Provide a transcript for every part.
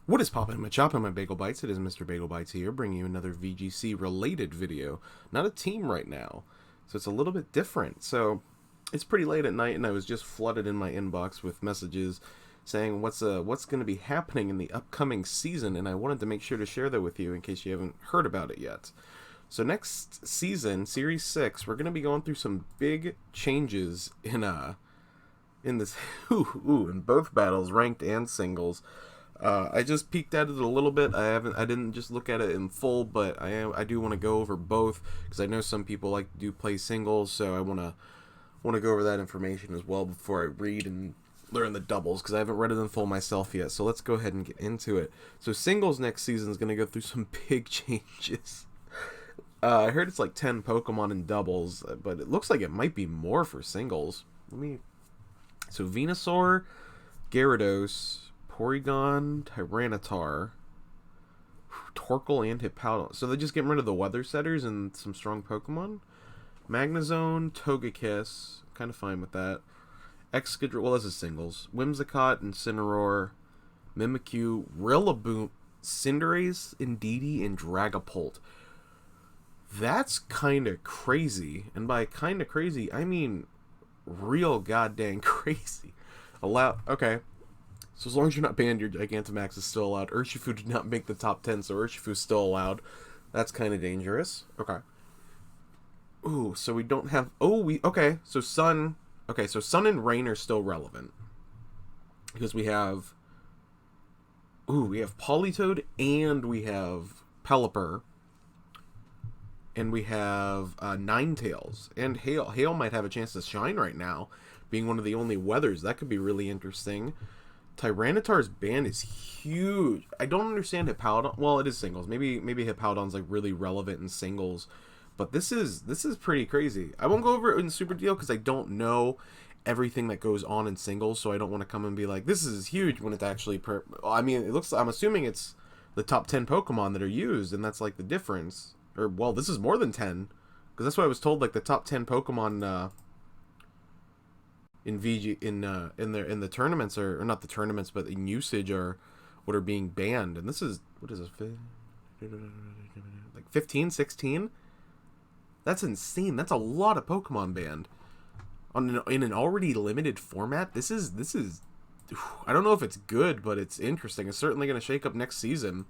What is poppin', my choppin', my Bagel Bites? It is Mr. Bagel Bites here, bringing you another VGC-related video. Not a team right now, so it's a little bit different. So, it's pretty late at night, and I was just flooded in my inbox with messages saying what's going to be happening in the upcoming season, and I wanted to make sure to share that with you in case you haven't heard about it yet. So next season, Series 6, we're going to be going through some big changes in this in both battles, ranked and singles. I just peeked at it a little bit. I didn't just look at it in full, but I do want to go over both because I know some people like to play singles, so I want to go over that information as well before I read and learn the doubles because I haven't read it in full myself yet. So let's go ahead and get into it. So singles next season is going to go through some big changes. I heard it's like 10 Pokemon in doubles, but it looks like it might be more for singles. So Venusaur, Gyarados, Porygon, Tyranitar, Torkoal, and Hippowdon. So they're just getting rid of the weather setters and some strong Pokemon. Magnezone, Togekiss, kind of fine with that. Excadrill, well, this is singles. Whimsicott, Incineroar, Mimikyu, Rillaboom, Cinderace, Indeedee, and Dragapult. That's kind of crazy. And by kind of crazy, I mean real goddamn crazy. Okay. So as long as you're not banned, your Gigantamax is still allowed. Urshifu did not make the top 10, so Urshifu's still allowed. That's kind of dangerous. Okay. Ooh, so we don't have... Okay, so Sun and Rain are still relevant. Because we have... we have Politoed, and we have Pelipper. And we have Ninetales. And Hail. Hail might have a chance to shine right now, being one of the only weathers. That could be really interesting. Tyranitar's ban is huge. I don't understand Hippowdon. Well, it is singles. Maybe Hippowdon's like really relevant in singles, but this is pretty crazy. I won't go over it in Super Deal because I don't know everything that goes on in singles, so I don't want to come and be like this is huge when it's actually I'm assuming it's the top 10 Pokemon that are used, and that's like the difference. Or well, this is more than 10 because that's what I was told. Like the top 10 Pokemon. In the tournaments or not the tournaments, but in usage are what are being banned, and this is what is it, like 15, 16? That's insane. That's a lot of Pokemon banned in an already limited format. This is I don't know if it's good, but it's interesting. It's certainly going to shake up next season.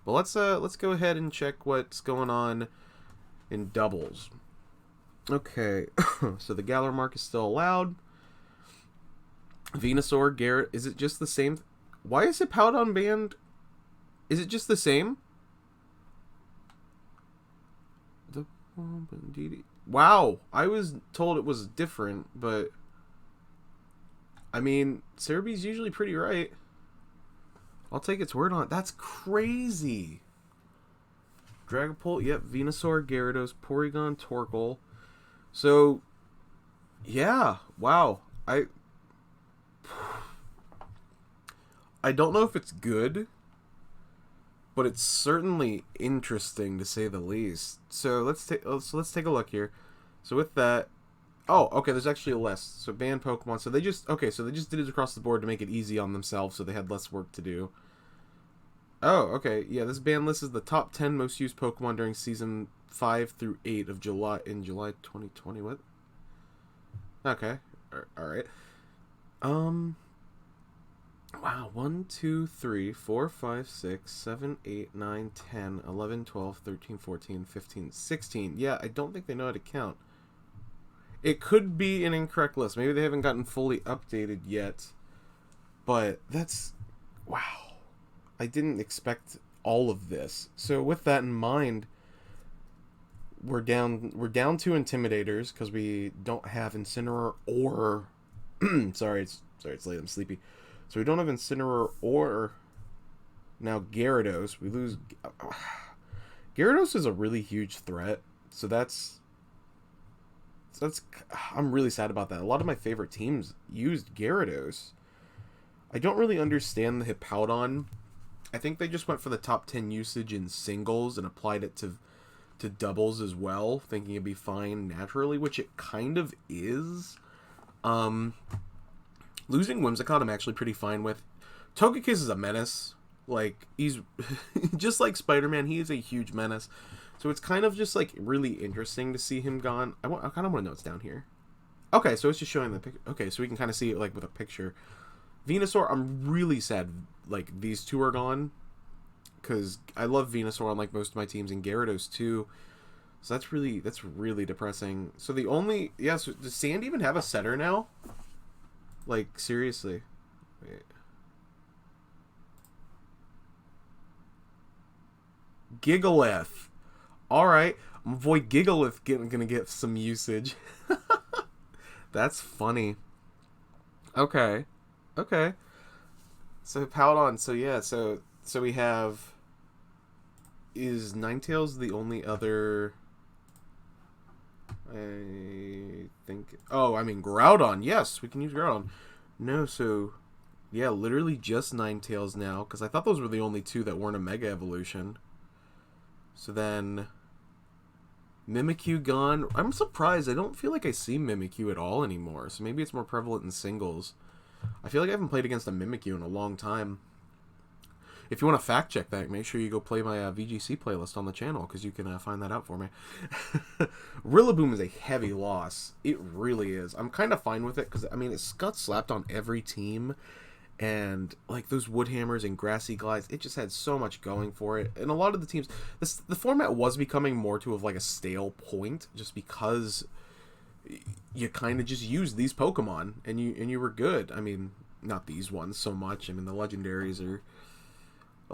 But let's go ahead and check what's going on in doubles. Okay, so the Galar mark is still allowed. Venusaur, Garrett, is it just the same? Why is Hippowdon banned? Is it just the same? Wow, I was told it was different, but I mean, Cerebee's usually pretty right. I'll take its word on it. That's crazy. Dragapult, yep, Venusaur, Gyarados, Porygon, Torkoal. So, yeah, wow. I don't know if it's good, but it's certainly interesting to say the least. So let's take a look here. So with that, okay, there's actually a list. So ban Pokemon. So they just did it across the board to make it easy on themselves, so they had less work to do. Oh, okay, yeah. This ban list is the top 10 most used Pokemon during season 5 through 8 of July 2020. What? Okay, all right. Wow, 1, 2, 3, 4, 5, 6, 7, 8, 9, 10, 11, 12, 13, 14, 15, 16. Yeah, I don't think they know how to count. It could be an incorrect list. Maybe they haven't gotten fully updated yet. But that's... Wow. I didn't expect all of this. So with that in mind, we're down 2 Intimidators because we don't have Incineroar or... Sorry, it's late. I'm sleepy. So we don't have Incineroar or now Gyarados. We lose... Gyarados is a really huge threat. So that's... I'm really sad about that. A lot of my favorite teams used Gyarados. I don't really understand the Hippowdon. I think they just went for the top 10 usage in singles and applied it to doubles as well, thinking it'd be fine naturally, which it kind of is. Losing Whimsicott I'm actually pretty fine with. Togekiss is a menace. Like, he's just like Spider-Man, he is a huge menace. So it's kind of just, like, really interesting to see him gone. I kind of want to know what's down here. Okay, so it's just showing the picture. Okay, so we can kind of see it, like, with a picture. Venusaur, I'm really sad, like, these two are gone. Because I love Venusaur on, like, most of my teams, and Gyarados, too. So that's really depressing. So the only... Yeah, so does Sand even have a setter now? Like, seriously. Wait. Gigalith. Alright. My boy Gigalith gonna get some usage. That's funny. Okay. Okay. So, Powdon. So, yeah. So we have... Is Ninetales the only other... I think... Oh, I mean, Groudon. Yes, we can use Groudon. No, so... Yeah, literally just Ninetales now. Because I thought those were the only two that weren't a Mega Evolution. So then... Mimikyu gone. I'm surprised. I don't feel like I see Mimikyu at all anymore. So maybe it's more prevalent in singles. I feel like I haven't played against a Mimikyu in a long time. If you want to fact check that, make sure you go play my VGC playlist on the channel, because you can find that out for me. Rillaboom is a heavy loss. It really is. I'm kind of fine with it, because, I mean, it's got slapped on every team, and, like, those Woodhammers and Grassy Glides, it just had so much going for it. And a lot of the teams, the format was becoming more to of, like, a stale point, just because you kind of just used these Pokemon, and you were good. I mean, not these ones so much. I mean, the legendaries are...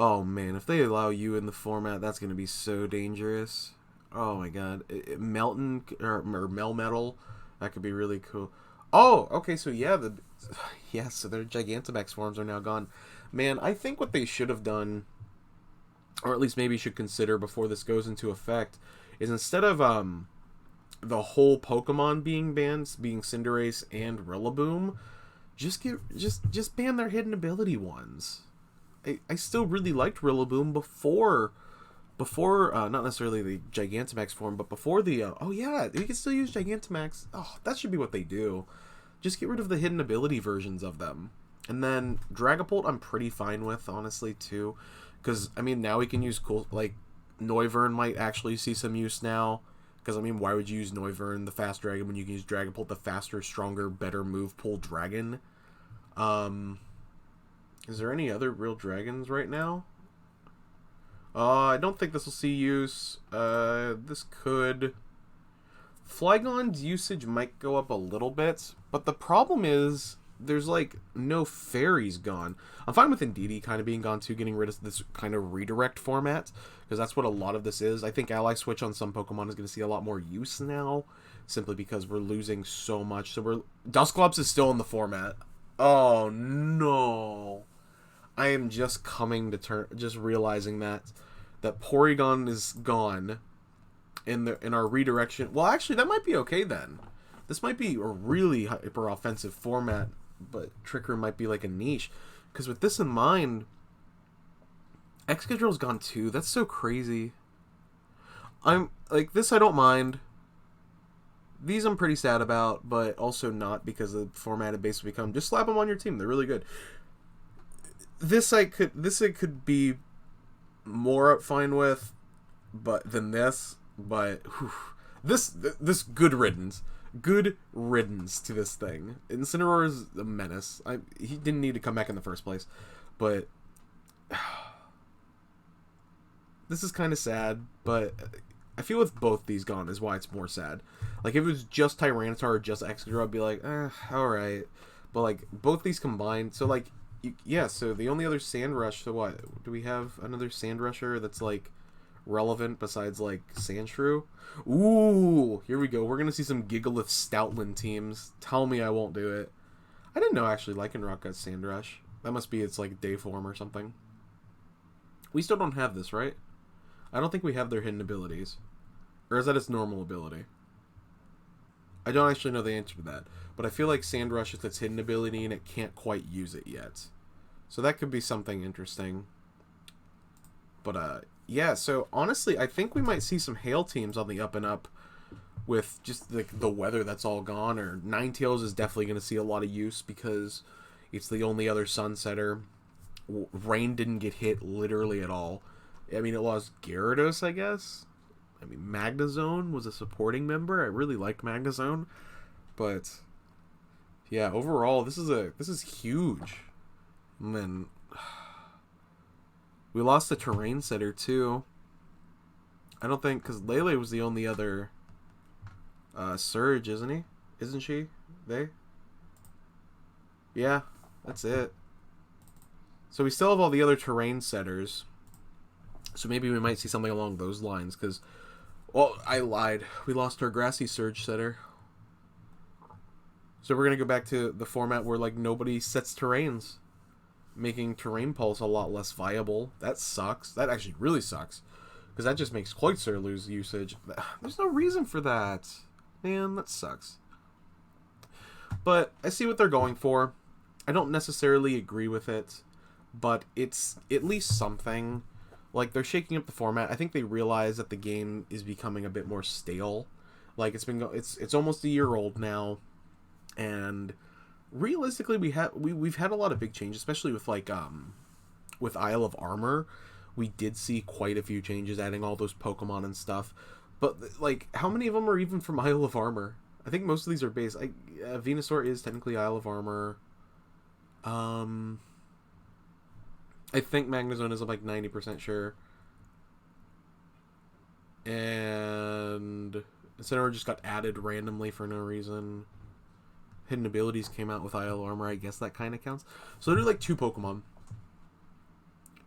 Oh, man, if they allow you in the format, that's going to be so dangerous. Oh, my God. Melton, or Melmetal, that could be really cool. Oh, okay, so yeah, so their Gigantamax forms are now gone. Man, I think what they should have done, or at least maybe should consider before this goes into effect, is instead of the whole Pokemon being banned, being Cinderace and Rillaboom, just ban their hidden ability ones. I still really liked Rillaboom before not necessarily the Gigantamax form, but before the oh yeah, you can still use Gigantamax. Oh, that should be what they do. Just get rid of the hidden ability versions of them. And then Dragapult I'm pretty fine with, honestly, too, because I mean, now we can use cool, like, Noivern might actually see some use now, because I mean, why would you use Noivern, the fast dragon, when you can use Dragapult, the faster, stronger, better move pool dragon? Is there any other real dragons right now? I don't think this will see use. This could... Flygon's usage might go up a little bit, but the problem is there's, like, no fairies gone. I'm fine with Indeedee kind of being gone too, getting rid of this kind of redirect format, because that's what a lot of this is. I think Ally Switch on some Pokemon is going to see a lot more use now, simply because we're losing so much. So Dusclops is still in the format. Oh, no. I am just coming to just realizing that Porygon is gone in our redirection. Well, actually, that might be okay then. This might be a really hyper offensive format, but Trick Room might be like a niche. Because with this in mind, Excadrill's gone too. That's so crazy. I'm like, this I don't mind. These I'm pretty sad about, but also not, because the format had basically become just slap them on your team. They're really good. This I could be more fine with, than this. But whew, this good riddance to this thing. Incineroar is a menace. He didn't need to come back in the first place, but this is kind of sad. But I feel with both these gone is why it's more sad. Like, if it was just Tyranitar or just Excadrill, I'd be like, alright. But, like, both these combined, so, like, yeah, so the only other Sandrush, so what? Do we have another Sandrusher that's, like, relevant besides, like, Sandshrew? Ooh, here we go. We're gonna see some Gigalith Stoutland teams. Tell me I won't do it. I didn't know, actually, Lycanroc got Sandrush. That must be its, like, day form or something. We still don't have this, right? I don't think we have their hidden abilities. Or is that its normal ability? I don't actually know the answer to that. But I feel like Sandrush is its hidden ability and it can't quite use it yet. So that could be something interesting. But, yeah, so honestly, I think we might see some Hail teams on the up and up with just the weather that's all gone. Or Ninetales is definitely going to see a lot of use because it's the only other Sunsetter. Rain didn't get hit literally at all. I mean, it lost Gyarados, I guess. I mean, Magnezone was a supporting member. I really liked Magnezone, but yeah, overall, this is huge. And then we lost the terrain setter too. I don't think, because Lele was the only other Surge, isn't he? Isn't she? They? Yeah, that's it. So we still have all the other terrain setters. So maybe we might see something along those lines, because, well, I lied. We lost our Grassy Surge setter. So we're going to go back to the format where, like, nobody sets terrains, making Terrain Pulse a lot less viable. That sucks. That actually really sucks, because that just makes Cloyster lose usage. There's no reason for that. Man, that sucks. But I see what they're going for. I don't necessarily agree with it, but it's at least something. Like, they're shaking up the format. I think they realize that the game is becoming a bit more stale. Like, it's almost a year old now, and realistically, we've had a lot of big changes, especially with with Isle of Armor. We did see quite a few changes, adding all those Pokemon and stuff. But, like, how many of them are even from Isle of Armor? I think most of these are based. Venusaur is technically Isle of Armor. I think Magnezone is, like, 90% sure. And Incineroar just got added randomly for no reason. Hidden Abilities came out with Isle of Armor. I guess that kind of counts. So they're like 2 Pokemon.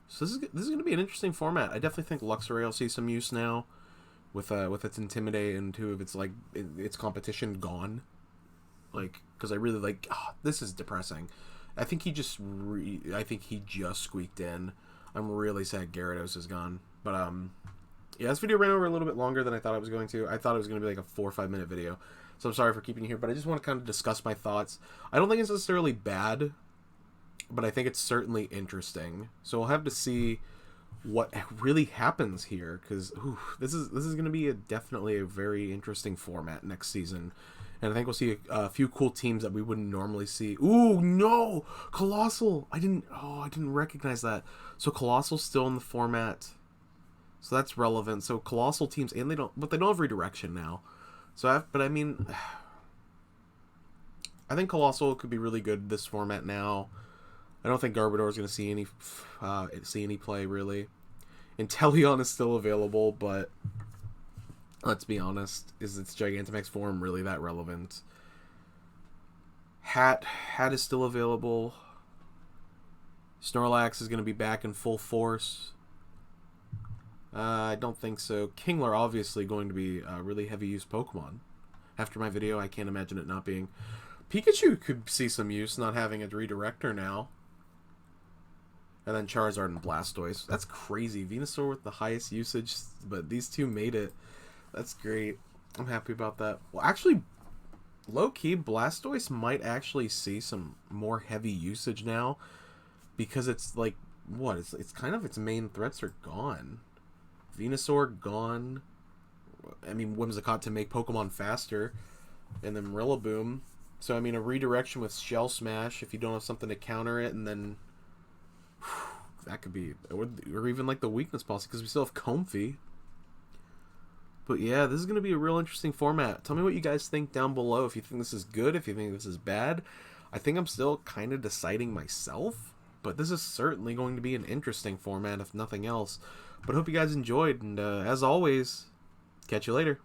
So this is going to be an interesting format. I definitely think Luxray will see some use now, with its Intimidate and 2 of its, like, its competition gone. Like, because I really like. Oh, this is depressing. I think he just squeaked in. I'm really sad Gyarados is gone. But yeah, this video ran over a little bit longer than I thought it was going to. I thought it was going to be like a 4 or 5 minute video. So I'm sorry for keeping you here, but I just want to kind of discuss my thoughts. I don't think it's necessarily bad, but I think it's certainly interesting. So we'll have to see what really happens here, because this is going to be definitely a very interesting format next season. And I think we'll see a few cool teams that we wouldn't normally see. Ooh, no! Colossal! I didn't recognize that. So Colossal's still in the format. So that's relevant. So Colossal teams, and they don't have redirection now. So, I mean, I think Colossal could be really good this format now. I don't think Garbodor is going to see any play, really. Inteleon is still available, but let's be honest, is its Gigantamax form really that relevant? Hat is still available. Snorlax is going to be back in full force. I don't think so. Kingler obviously going to be a really heavy use Pokemon. After my video, I can't imagine it not being. Pikachu could see some use not having a redirector now. And then Charizard and Blastoise. That's crazy. Venusaur with the highest usage, but these two made it. That's great. I'm happy about that. Well, actually, low-key, Blastoise might actually see some more heavy usage now, because it's like, what? It's kind of its main threats are gone. Venusaur gone. I mean, Whimsicott to make Pokemon faster, and then Rillaboom. So, I mean, a redirection with Shell Smash if you don't have something to counter it, and then that could be, or even like the weakness policy, because we still have Comfey. But yeah, this is going to be a real interesting format. Tell me what you guys think down below. If you think this is good, if you think this is bad. I think I'm still kind of deciding myself, but this is certainly going to be an interesting format, if nothing else. But I hope you guys enjoyed, and as always, catch you later.